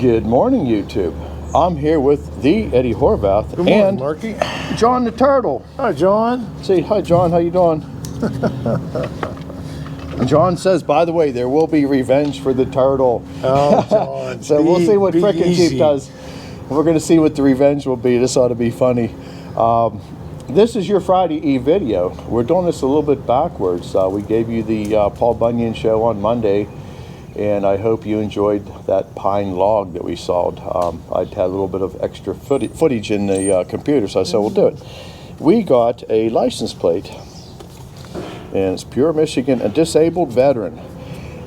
Good morning, YouTube. I'm here with the Eddie Horvath Good morning, and Marky. John the Turtle. Hi, John. See, hi, John. How you doing? John says, by the way, there will be revenge for the turtle. Oh, John. So we'll see what Frickin' easy. Chief does. We're going to see what the revenge will be. This ought to be funny. This is your Friday Eve video. We're doing this a little bit backwards. We gave you the Paul Bunyan show on Monday, and I hope you enjoyed that pine log that we sawed. I had a little bit of extra footage in the computer, so I said we'll do it. We got a license plate, and it's Pure Michigan, a disabled veteran.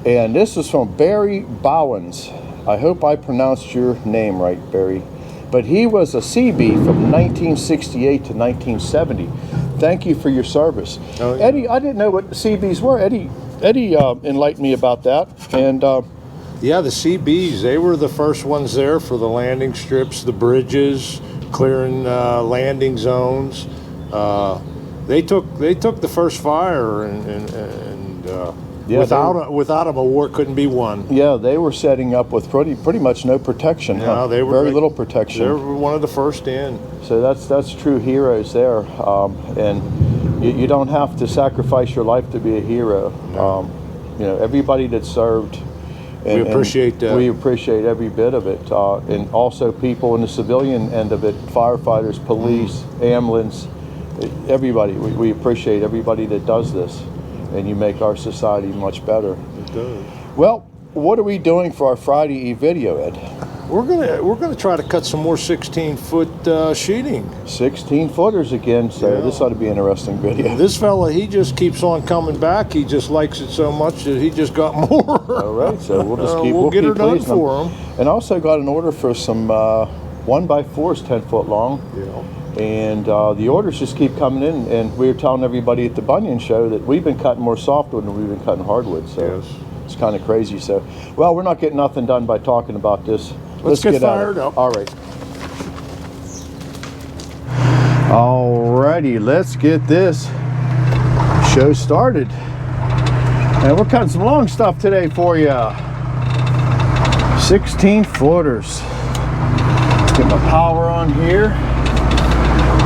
And this is from Barry Bowens. I hope I pronounced your name right, Barry. But he was a CB from 1968 to 1970. Thank you for your service. Oh, yeah. Eddie, I didn't know what CBs were. Eddie enlightened me about that. And Yeah, the CBs, they were the first ones there for the landing strips, the bridges, clearing landing zones. They took the first fire, and Yeah, without them, a war couldn't be won. yeah, they were setting up with pretty much no protection. Yeah, Huh? they were very little protection. They were one of the first in. So that's true heroes there, and you don't have to sacrifice your life to be a hero. No. You know, everybody that served. We appreciate that. We appreciate every bit of it, and also people in the civilian end of it, firefighters, police, ambulance, everybody. We appreciate everybody that does this, and you make our society much better. It does. Well, what are we doing for our Friday Eve video, Ed? We're gonna try to cut some more 16-foot sheeting. 16 footers again, so Yeah. this ought to be an interesting video. This fella, he just keeps on coming back. He just likes it so much that he just got more. All right, so we'll just keep we'll get her keep done pleasing for them. him. And also got an order for some 1x4s 10 foot long. Yeah. And the orders just keep coming in, and we were telling everybody at the Bunyan show that we've been cutting more softwood than we've been cutting hardwood, so Yes. it's kind of crazy. So, well, we're not getting nothing done by talking about this. Let's get at fired it. up. All right. Alrighty, let's get this show started. And we're cutting some long stuff today for you. 16 footers. Get my power on here.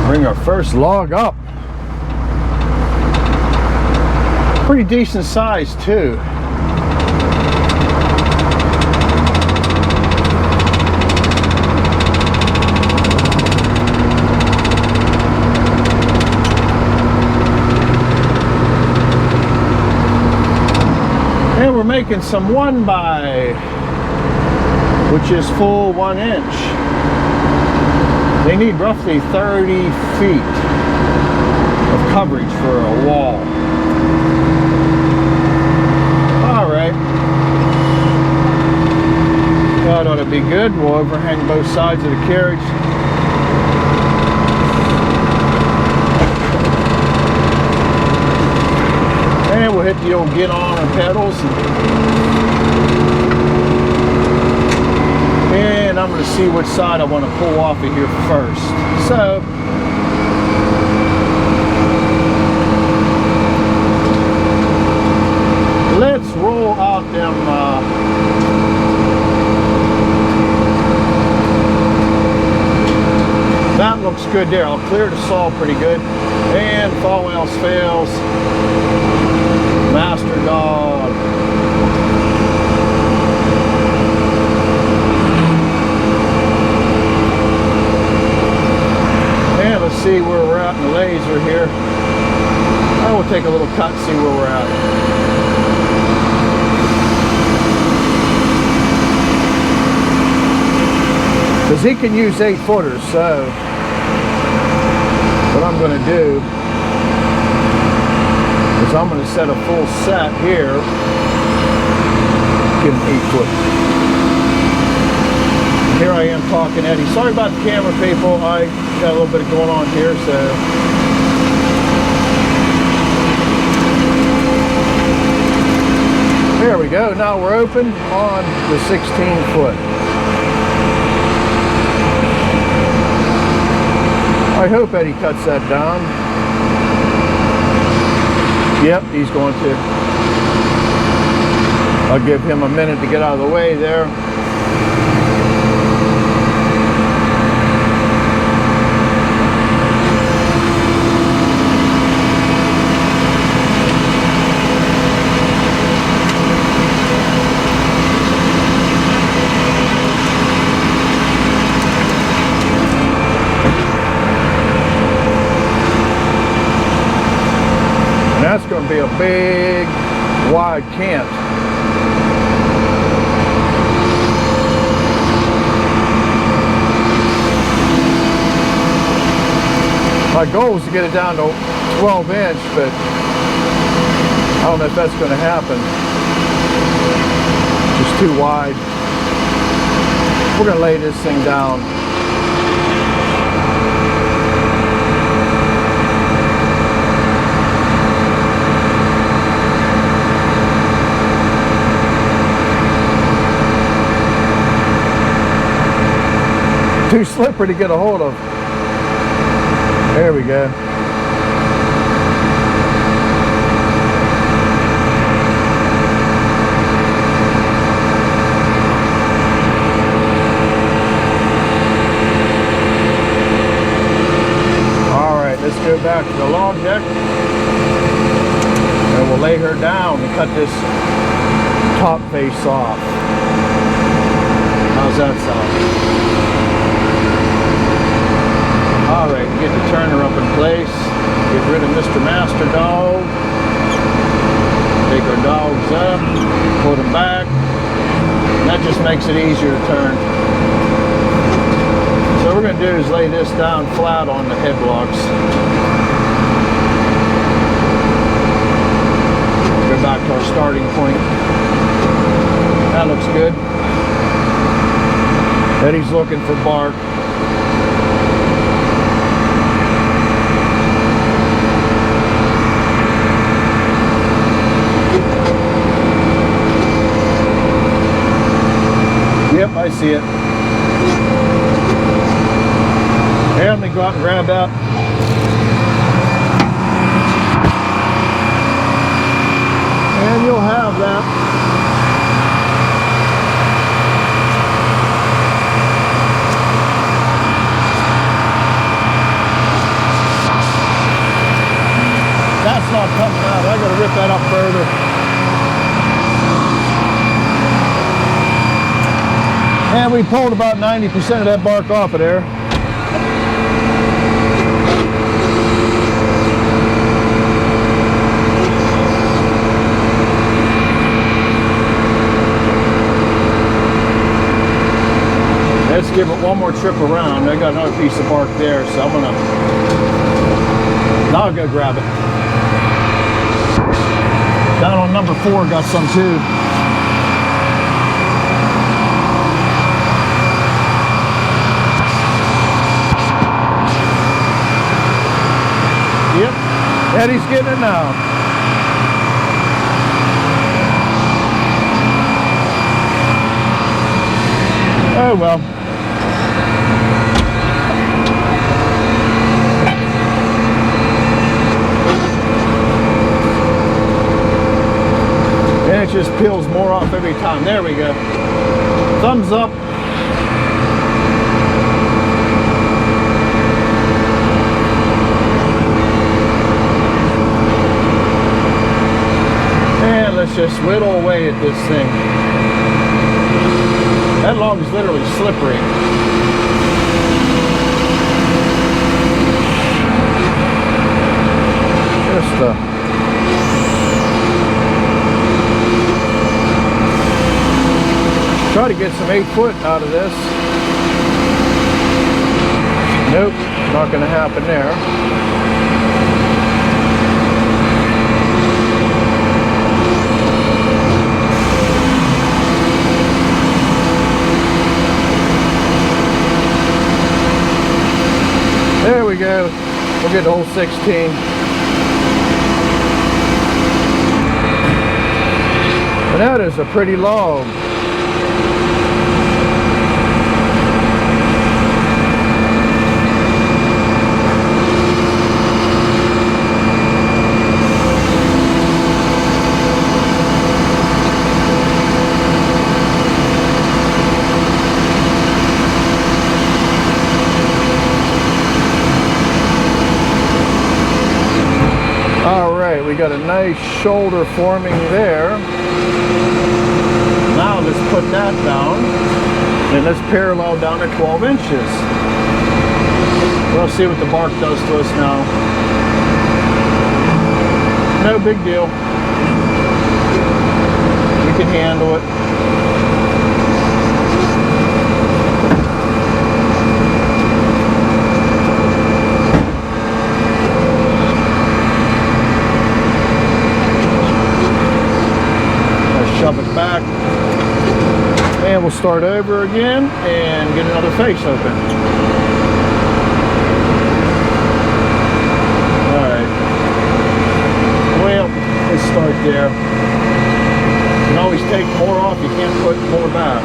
Bring our first log up. Pretty decent size too. And we're making some 1x, which is full 1 inch. They need roughly 30 feet of coverage for a wall. All right. That ought to be good. We'll overhang both sides of the carriage. And we'll hit the old get on our pedals. And I'm going to see which side I want to pull off of here first. So, let's roll out them that looks good there. I'll clear the saw pretty good. And if all else fails, Master Dog. And let's see where we're at in the laser here. I will take a little cut and see where we're at. Because he can use 8 footers, so what I'm going to do is I'm going to set a full set here. Give him 8 foot. Here I am talking Eddie. Sorry about the camera, people. I got a little bit going on here, so. There we go. Now we're open on the 16 foot. I hope Eddie cuts that down. Yep, he's going to. I'll give him a minute to get out of the way there. That's going to be a big, wide cant. My goal is to get it down to 12 inch, but I don't know if that's going to happen. Just too wide. We're going to lay this thing down. Too slippery to get a hold of. There we go. Let's go back to the log deck and we'll lay her down and cut this top face off. How's that sound? Alright, get the turner up in place, get rid of Mr. Master Dog, take our dogs up, put them back, and that just makes it easier to turn. So what we're going to do is lay this down flat on the headlocks. Go back to our starting point. That looks good. Eddie's looking for bark. Yep, I see it. And we go out and grab that. And you'll have that. That's not coming out. I gotta rip that up further. And we pulled about 90% of that bark off of there. Let's give it one more trip around. I got another piece of bark there, so I'm gonna, now I'll go grab it. Down on number 4, got some too. Yep, Eddie's getting it now. Oh well. And it just peels more off every time. There we go. Thumbs up. And let's just whittle away at this thing. That log is literally slippery. Just try to get some 8-foot out of this. Nope, not going to happen there. There we go. We'll get the whole 16. And that is a pretty log. We got a nice shoulder forming there. Now let's put that down and let's parallel down to 12 inches. We'll see what the bark does to us now. No big deal. You can handle it. Shove it back, and we'll start over again and get another face open. Alright, well, let's start there. You can always take more off, you can't put more back.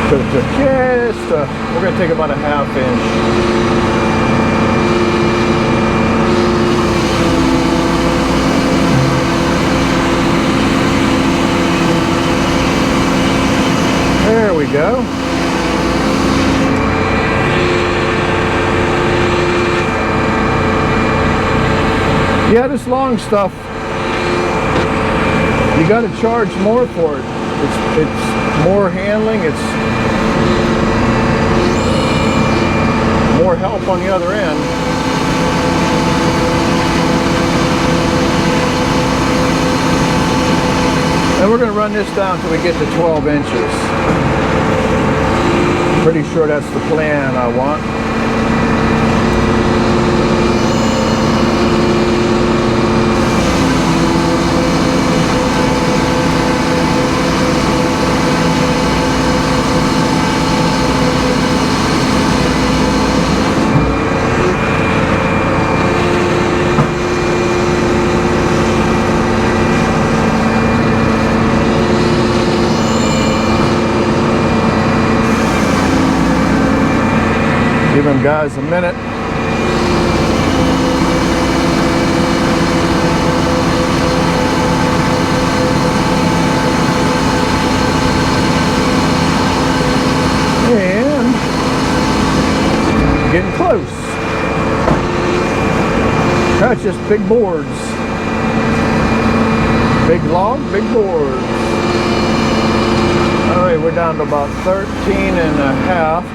So just, we're going to take about a 1/2 inch. There we go. Yeah, this long stuff, you got to charge more for it. It's more handling, it's more help on the other end. And we're going to run this down till we get to 12 inches. Pretty sure that's the plan I want. Give them guys a minute. And getting close. That's just big boards. Big log, big boards. All right, we're down to about 13.5.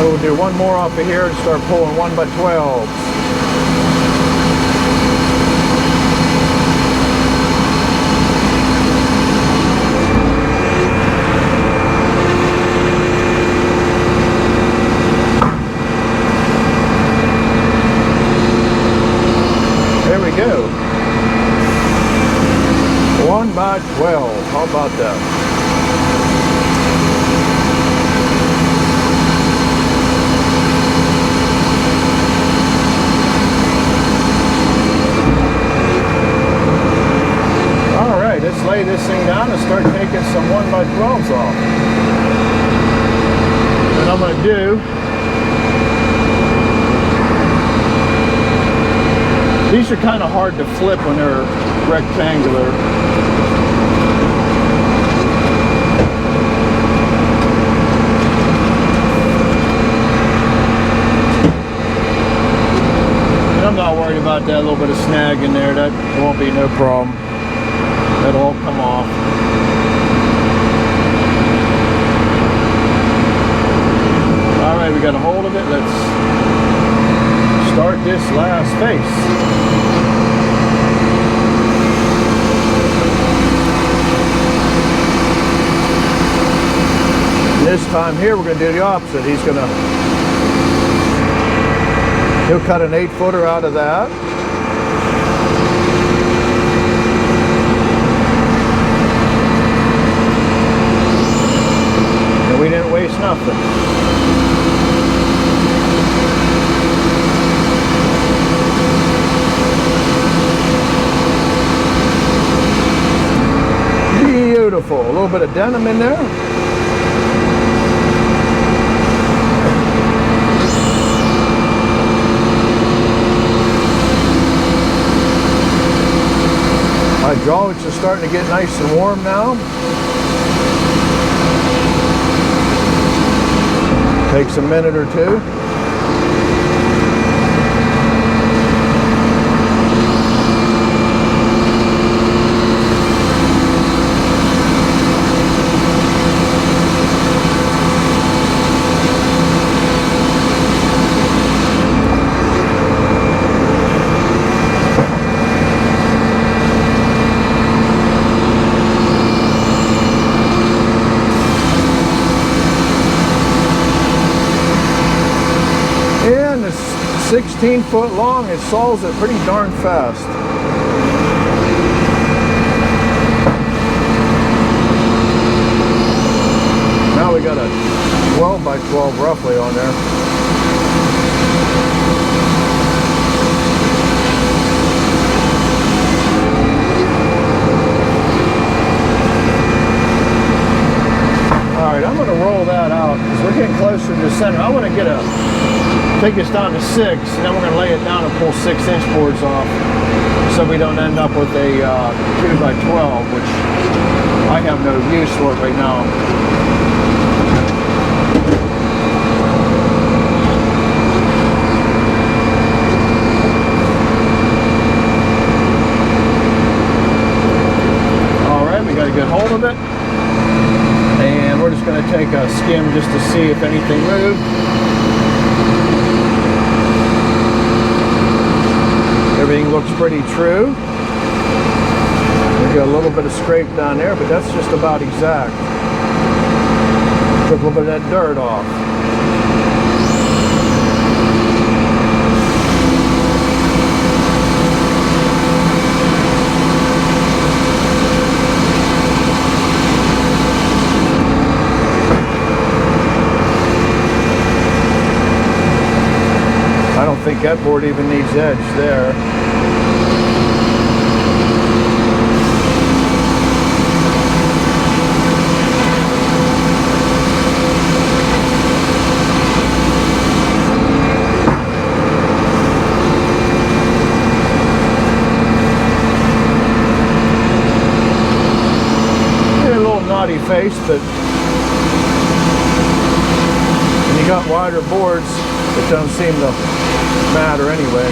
So we'll do one more off of here and start pulling 1x12s. There we go. 1x12. How about that? Let's lay this thing down and start taking some 1x12s off. What I'm going to do, these are kind of hard to flip when they're rectangular. And I'm not worried about that little bit of snag in there. That won't be no problem. That'll all come off. All right, we got a hold of it. Let's start this last face. This time here, we're going to do the opposite. He'll cut an 8-footer out of that. We didn't waste nothing. Beautiful. A little bit of denim in there. Hydraulics are starting to get nice and warm now. Takes a minute or two. 16 foot long. It saws it pretty darn fast. Now we got a 12 by 12 roughly on there. Alright, I'm going to roll that out because we're getting closer to the center. I want to take this down to 6, and then we're going to lay it down and pull 6-inch boards off so we don't end up with a 2 by 12, which I have no use for it right now. Alright, we got a good hold of it. And we're just going to take a skim just to see if anything moved. Everything looks pretty true. We got a little bit of scrape down there, but that's just about exact. Took a little bit of that dirt off. I don't think that board even needs edge there. A little naughty face, but when you got wider boards, it don't seem to matter anyway.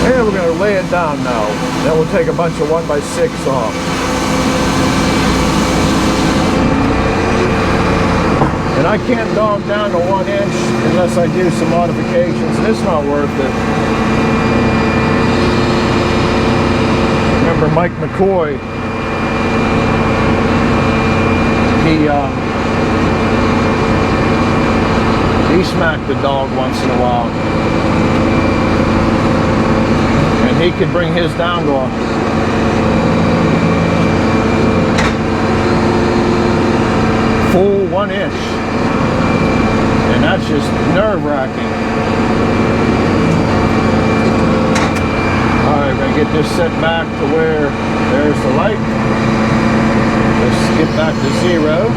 And we're going to lay it down now. Then we'll take a bunch of 1x6 off. And I can't dog down to 1 inch unless I do some modifications, and it's not worth it. Remember Mike McCoy, he smacked the dog once in a while, and he could bring his down to a full 1 inch, and that's just nerve-wracking. Alright, we're going to get this set back to where there's the light. Let's get back to 0.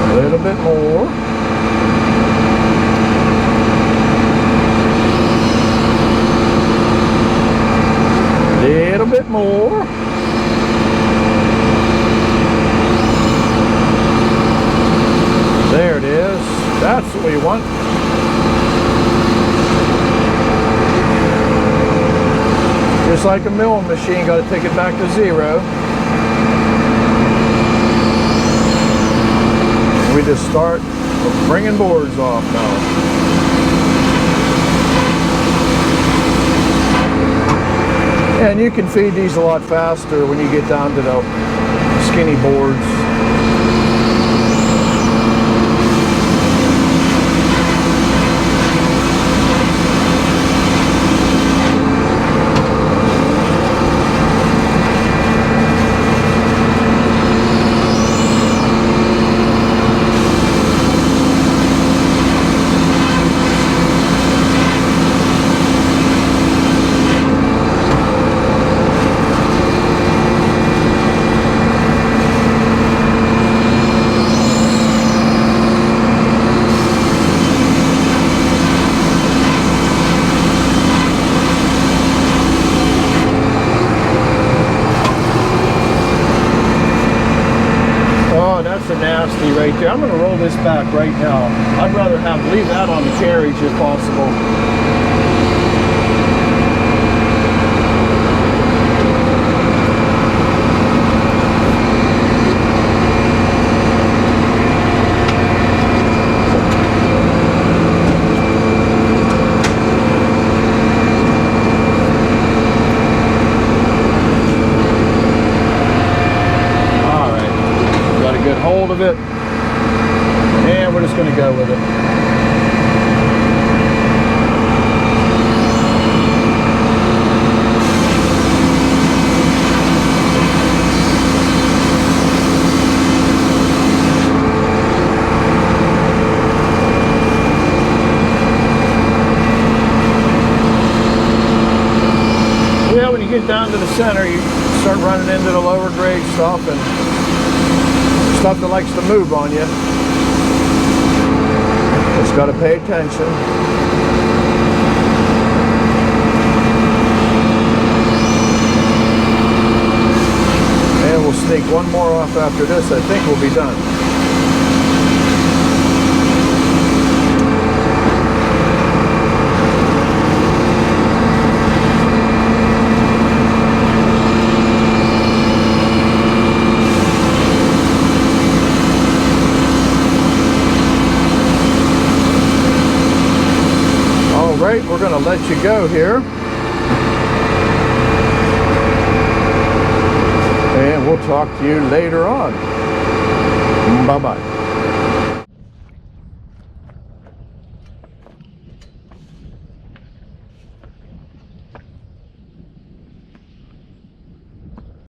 A little bit more. A little bit more. There it is. That's what we want. Just like a milling machine, got to take it back to 0. We just start bringing boards off now. And you can feed these a lot faster when you get down to the skinny boards. Nasty right there. I'm going to roll this back right now. I'd rather leave that on the carriage if possible. get down to the center, you start running into the lower grade stuff and stuff that likes to move on you. Just got to pay attention. And we'll sneak one more off after this. I think we'll be done. Right, we're going to let you go here. And we'll talk to you later on. Bye-bye.